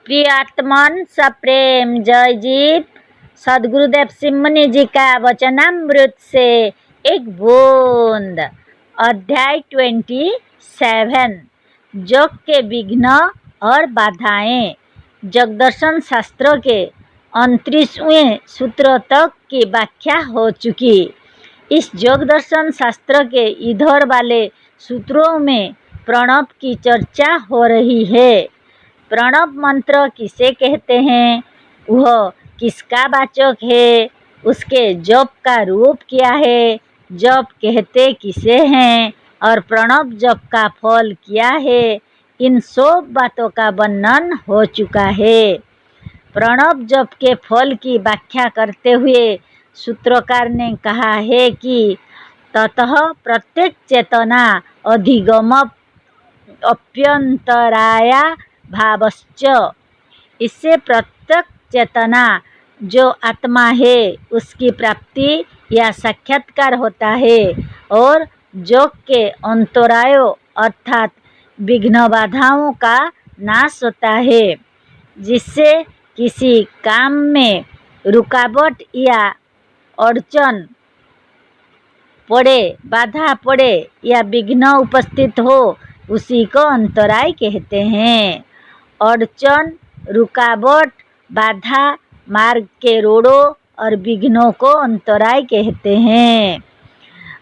प्रिय आत्मन सप्रेम जय जीव। सदगुरुदेव सिंह मुनि जी का वचनामृत से एक बूंद। अध्याय 27 योग के विघ्न और बाधाएं। जगदर्शन शास्त्र के 29वें सूत्र तक की व्याख्या हो चुकी। इस जगदर्शन शास्त्र के इधर वाले सूत्रों में प्रणव की चर्चा हो रही है। प्रणव मंत्र किसे कहते हैं, वह किसका वाचक है, उसके जप का रूप क्या है, जप कहते किसे हैं और प्रणव जप का फल क्या है, इन सब बातों का वर्णन हो चुका है। प्रणव जप के फल की व्याख्या करते हुए सूत्रकार ने कहा है कि ततः प्रत्येक चेतना अधिगम अप्यंतराया भावश्च। इससे प्रत्येक चेतना जो आत्मा है उसकी प्राप्ति या साक्षात्कार होता है और योग के अंतरायों अर्थात विघ्न बाधाओं का नाश होता है। जिससे किसी काम में रुकावट या अड़चन पड़े, बाधा पड़े या विघ्न उपस्थित हो, उसी को अंतराय कहते हैं। अड़चन, रुकावट, बाधा, मार्ग के रोड़ों और विघ्नों को अंतराय कहते हैं।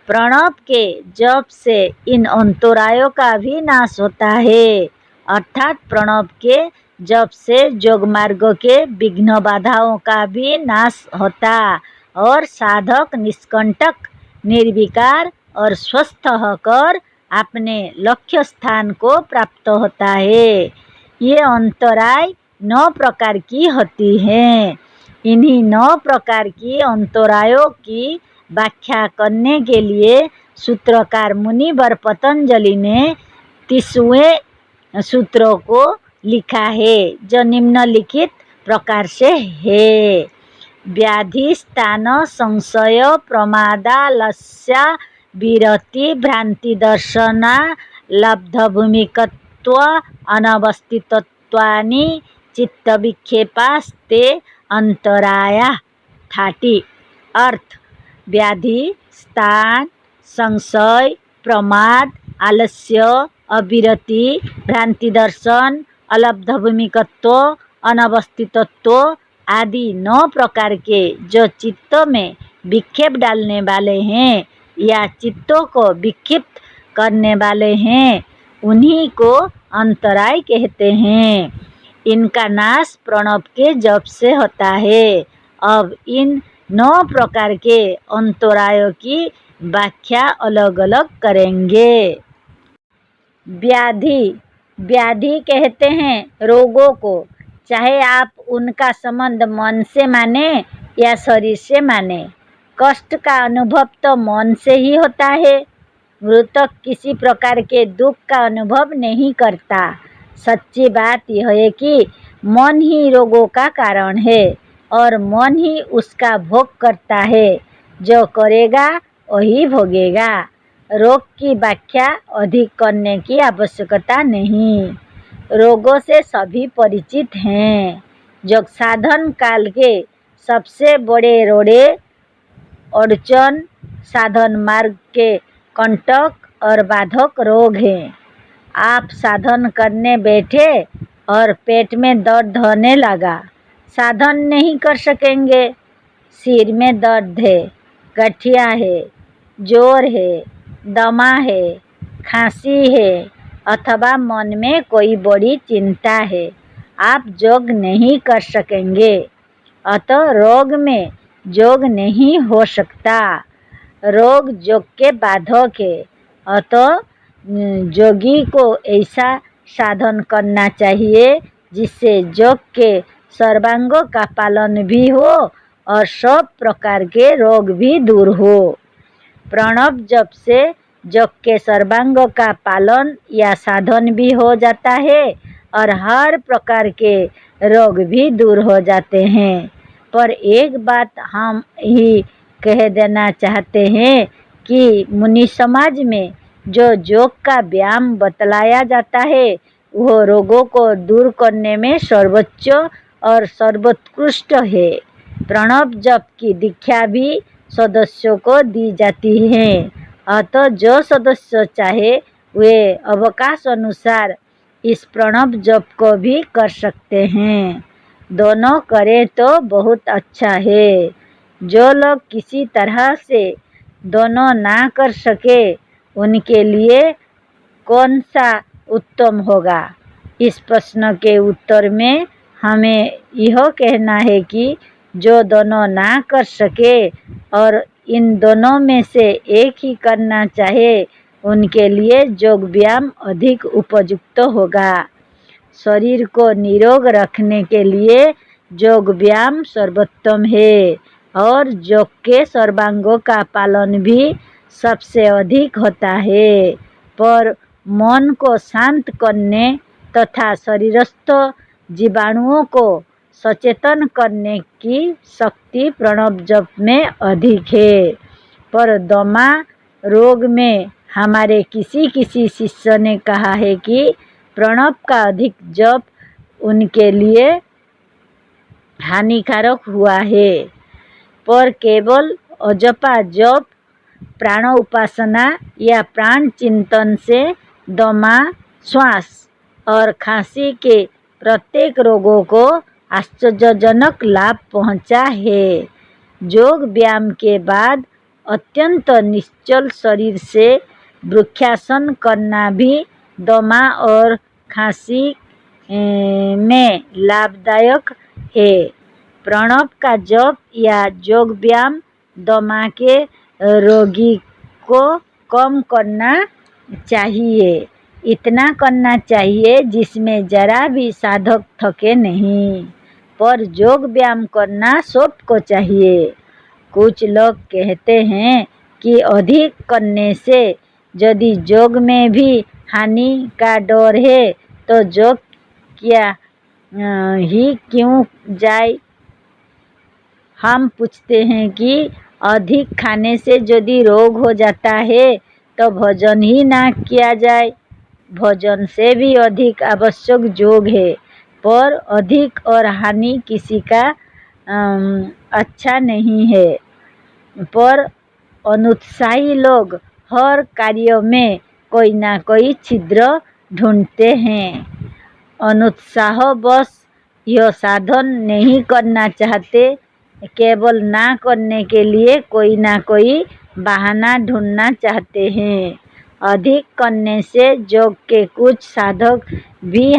प्रणव के जप से इन अंतरायों का भी नाश होता है, अर्थात प्रणव के जप से योग मार्ग के विघ्न बाधाओं का भी नाश होता और साधक निष्कंटक, निर्विकार और स्वस्थ होकर अपने लक्ष्य स्थान को प्राप्त होता है। ये अंतराय 9 प्रकार की होती हैं। इन्हीं 9 प्रकार की अंतरायों की व्याख्या करने के लिए सूत्रकार मुनिवर पतंजलि ने 30वें सूत्र को लिखा है, जो निम्नलिखित प्रकार से है। व्याधि स्थान संशय प्रमादालस्य विरति भ्रांति दर्शना लब्ध भूमिकत्व अनवस्थितत्वानि चित्त विक्षेपास्ते अंतराया 30। अर्थ: व्याधि, स्थान, संशय, प्रमाद, आलस्य, अविरति, भ्रांति दर्शन, अलब्ध भूमिकत्व, अनवस्थितत्व आदि 9 प्रकार के जो चित्त में विक्षेप डालने वाले हैं या चित्तों को विक्षिप्त करने वाले हैं, उन्हीं को अंतराय कहते हैं। इनका नाश प्रणव के जप से होता है। अब इन 9 प्रकार के अंतरायों की व्याख्या अलग अलग करेंगे। व्याधि, व्याधि कहते हैं रोगों को, चाहे आप उनका संबंध मन से माने या शरीर से माने। कष्ट का अनुभव तो मन से ही होता है। मृतक किसी प्रकार के दुख का अनुभव नहीं करता। सच्ची बात यह है कि मन ही रोगों का कारण है और मन ही उसका भोग करता है। जो करेगा वही भोगेगा। रोग की व्याख्या अधिक करने की आवश्यकता नहीं। रोगों से सभी परिचित हैं। योग साधन काल के सबसे बड़े रोड़े अड़चन, साधन मार्ग के कंटक और बाधक रोग हैं। आप साधन करने बैठे और पेट में दर्द होने लगा, साधन नहीं कर सकेंगे। सिर में दर्द है, गठिया है, जोर है, दमा है, खांसी है अथवा मन में कोई बड़ी चिंता है, आप योग नहीं कर सकेंगे। अतः रोग में योग नहीं हो सकता। रोग योग के बाधक है। अतः योगी को ऐसा साधन करना चाहिए जिससे योग के सर्वांगों का पालन भी हो और सब प्रकार के रोग भी दूर हो। प्रणव जप से योग के सर्वांगों का पालन या साधन भी हो जाता है और हर प्रकार के रोग भी दूर हो जाते हैं। पर एक बात हम ही कह देना चाहते हैं कि मुनि समाज में जो योग का व्यायाम बतलाया जाता है वह रोगों को दूर करने में सर्वोच्च और सर्वोत्कृष्ट है। प्रणव जप की दीक्षा भी सदस्यों को दी जाती है। अतः जो सदस्य चाहे वे अवकाश अनुसार इस प्रणव जप को भी कर सकते हैं। दोनों करें तो बहुत अच्छा है। जो लोग किसी तरह से दोनों ना कर सके उनके लिए कौन सा उत्तम होगा? इस प्रश्न के उत्तर में हमें यह कहना है कि जो दोनों ना कर सके और इन दोनों में से एक ही करना चाहे उनके लिए योग व्यायाम अधिक उपयुक्त होगा। शरीर को निरोग रखने के लिए योग व्यायाम सर्वोत्तम है और योग के सर्वांगों का पालन भी सबसे अधिक होता है। पर मन को शांत करने तथा शरीरस्थ जीवाणुओं को सचेतन करने की शक्ति प्रणव जप में अधिक है। पर दमा रोग में हमारे किसी शिष्य ने कहा है कि प्रणव का अधिक जप उनके लिए हानिकारक हुआ है। पर केवल अजपा जप, प्राण उपासना या प्राण चिंतन से दमा, श्वास और खांसी के प्रत्येक रोगों को आश्चर्यजनक लाभ पहुंचा है। योग व्यायाम के बाद अत्यंत निश्चल शरीर से वृक्षासन करना भी दमा और खांसी में लाभदायक है। प्रणव का जप या योग व्यायाम दमा के रोगी को कम करना चाहिए। इतना करना चाहिए जिसमें जरा भी साधक थके नहीं। पर योग व्यायाम करना सबको चाहिए। कुछ लोग कहते हैं कि अधिक करने से यदि योग में भी हानि का डर है तो योग क्या ही क्यों जाए। हम पूछते हैं कि अधिक खाने से यदि रोग हो जाता है तो भोजन ही ना किया जाए। भोजन से भी अधिक आवश्यक योग है। पर अधिक और हानि किसी का अच्छा नहीं है। पर अनुत्साही लोग हर कार्य में कोई ना कोई छिद्र ढूंढते हैं। अनुत्साहवश यह साधन नहीं करना चाहते, केवल ना करने के लिए कोई ना कोई बहाना ढूंढना चाहते हैं। अधिक करने से योग के कुछ साधन भी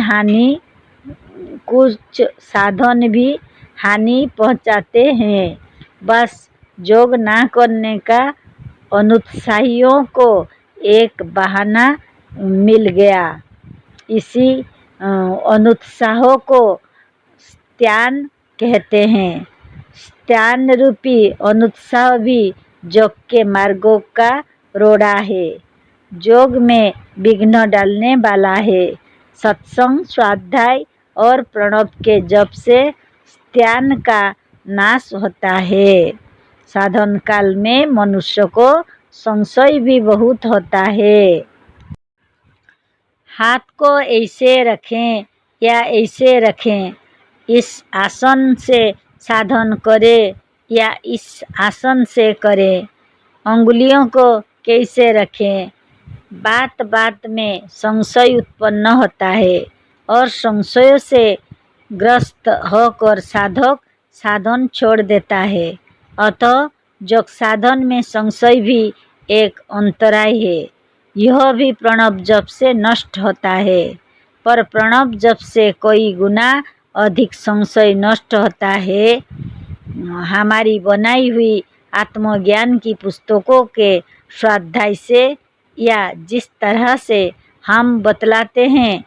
हानि पहुंचाते हैं। बस योग ना करने का अनुत्साहियों को एक बहाना मिल गया। इसी अनुत्साह को स्त्यान कहते हैं। स्त्यान रूपी अनुत्साह भी योग के मार्गों का रोड़ा है। योग में विघ्न डालने वाला है। सत्संग, स्वाध्याय और प्रणव के जप से स्त्यान का नाश होता है। साधन काल में मनुष्य को संशय भी बहुत होता है। हाथ को ऐसे रखें या ऐसे रखें, इस आसन से साधन करें या इस आसन से करें, अंगुलियों को कैसे रखें। बात बात में संशय उत्पन्न होता है और संशय से ग्रस्त होकर साधक साधन छोड़ देता है। अतः योग साधन में संशय भी एक अंतराय है। यह भी प्रणव जप से नष्ट होता है। पर प्रणव जप से कई गुना अधिक संशय नष्ट होता है। हमारी बनाई हुई आत्मज्ञान की पुस्तकों के स्वाध्याय से या जिस तरह से हम बतलाते हैं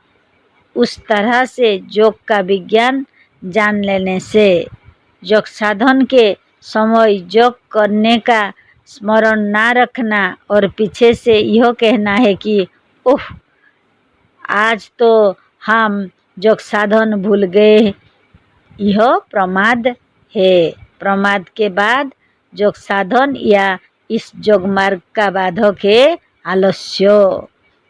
उस तरह से योग का विज्ञान जान लेने से योग साधन के समय योग करने का स्मरण ना रखना और पीछे से यह कहना है कि ओह, आज तो हम योग साधन भूल गए, यह प्रमाद है। प्रमाद के बाद योग साधन या इस योग मार्ग का बाधक है आलस्य।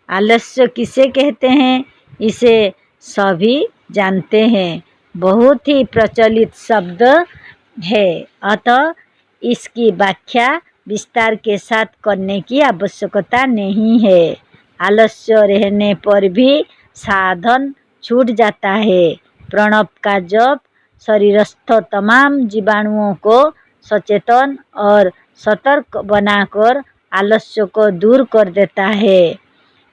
आलस्य किसे कहते हैं? इसे सभी जानते हैं, बहुत ही प्रचलित शब्द है, अतः इसकी व्याख्या विस्तार के साथ करने की आवश्यकता नहीं है। आलस्य रहने पर भी साधन छूट जाता है। प्रणव का जप शरीरस्थ तमाम जीवाणुओं को सचेतन और सतर्क बनाकर आलस्य को दूर कर देता है।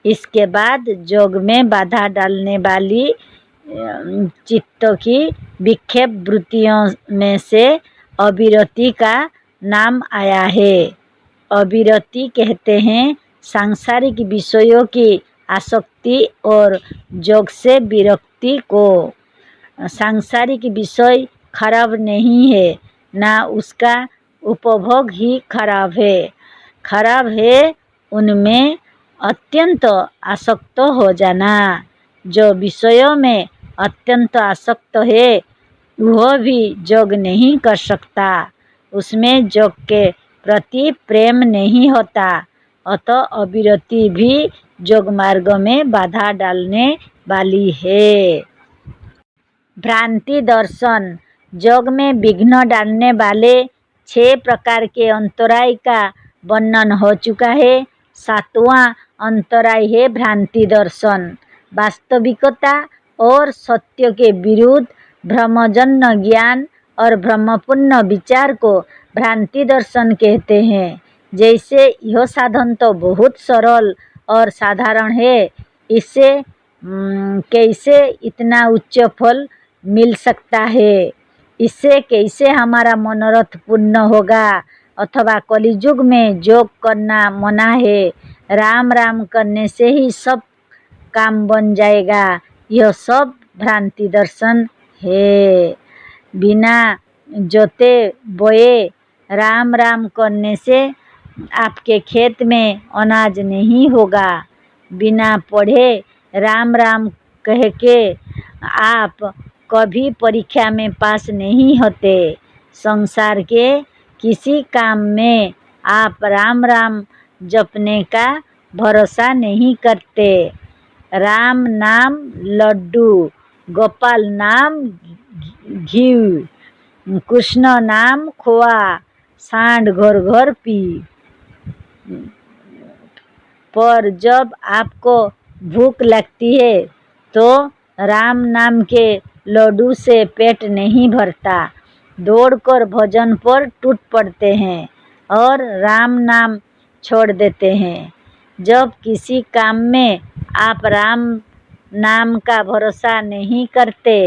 इसके बाद योग में बाधा डालने वाली चित्त की विक्षेप वृत्तियों में से अविरति का नाम आया है। अविरति कहते हैं सांसारिक विषयों की आसक्ति और योग से विरक्ति को। सांसारिक विषय खराब नहीं है, ना उसका उपभोग ही खराब है। खराब है उनमें अत्यंत आसक्त हो जाना। जो विषयों में अत्यंत आसक्त है वह भी योग नहीं कर सकता, उसमें योग के प्रति प्रेम नहीं होता। अतः अविरति भी योग मार्ग में बाधा डालने वाली है। भ्रांति दर्शन योग में विघ्न डालने वाले 6 प्रकार के अंतराय का वर्णन हो चुका है। 7वां अंतराय है भ्रांति दर्शन। वास्तविकता और सत्य के विरुद्ध भ्रमजन्य ज्ञान और भ्रमपूर्ण विचार को भ्रांति दर्शन कहते हैं। जैसे यह साधन तो बहुत सरल और साधारण है, इससे कैसे इतना उच्च फल मिल सकता है, इससे कैसे हमारा मनोरथ पूर्ण होगा, अथवा कलियुग में योग करना मना है, राम राम करने से ही सब काम बन जाएगा, यह सब भ्रांति दर्शन है। बिना जोते बोए राम राम करने से आपके खेत में अनाज नहीं होगा। बिना पढ़े राम राम कह के आप कभी परीक्षा में पास नहीं होते। संसार के किसी काम में आप राम राम जपने का भरोसा नहीं करते। राम नाम लड्डू, गोपाल नाम घी, कृष्ण नाम खोआ, सांड घर घर पी। पर जब आपको भूख लगती है तो राम नाम के लड्डू से पेट नहीं भरता, दौड़कर भजन पर टूट पड़ते हैं और राम नाम छोड़ देते हैं। जब किसी काम में आप राम नाम का भरोसा नहीं करते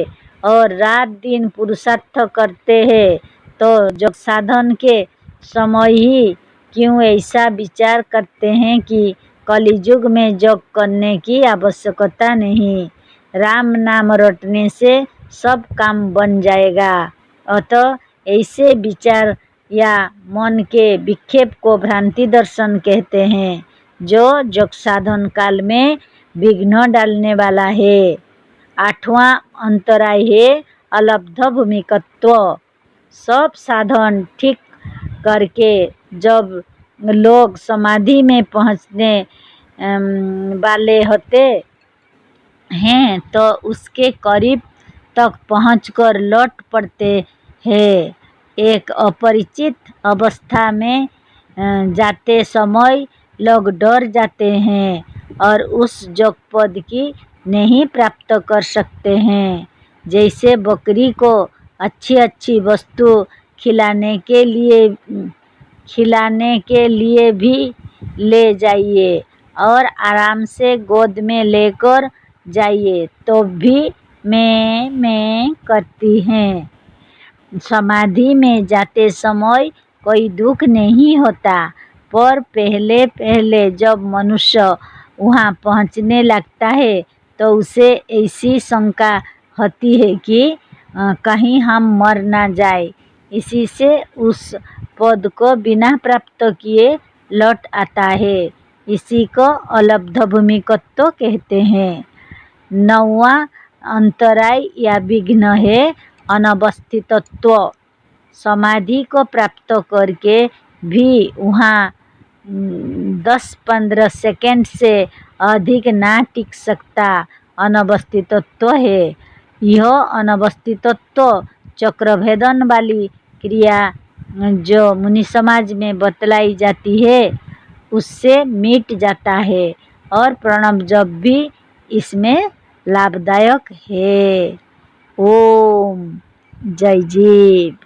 और रात दिन पुरुषार्थ करते हैं तो योग साधन के समय ही क्यों ऐसा विचार करते हैं कि कलियुग में योग करने की आवश्यकता नहीं, राम नाम रटने से सब काम बन जाएगा। अतः ऐसे विचार या मन के विक्षेप को भ्रांति दर्शन कहते हैं, जो योग साधन काल में विघ्न डालने वाला है। 8वां अंतराय है अलब्ध भूमिकत्व। सब साधन ठीक करके जब लोग समाधि में पहुँचने वाले होते हैं तो उसके करीब तक पहुंचकर लौट पड़ते हैं। एक अपरिचित अवस्था में जाते समय लोग डर जाते हैं और उस योग पद की नहीं प्राप्त कर सकते हैं। जैसे बकरी को अच्छी अच्छी वस्तु खिलाने के लिए भी ले जाइए और आराम से गोद में लेकर जाइए तो भी मैं करती हैं। समाधि में जाते समय कोई दुख नहीं होता, पर पहले पहले जब मनुष्य वहाँ पहुँचने लगता है तो उसे ऐसी शंका होती है कि कहीं हम मर ना जाए, इसी से उस पद को बिना प्राप्त किए लौट आता है। इसी को अलब्ध भूमिकत्व कहते हैं। 9वां अंतराय या विघ्न है अनवस्थितत्व। समाधि को प्राप्त करके भी वहाँ 10-15 सेकंड से अधिक ना टिक सकता अनवस्थितत्व है। यह अनवस्थितत्व चक्रभेदन वाली क्रिया जो मुनि समाज में बतलाई जाती है उससे मिट जाता है और प्रणव जप भी इसमें लाभदायक है। ओम जय जीव।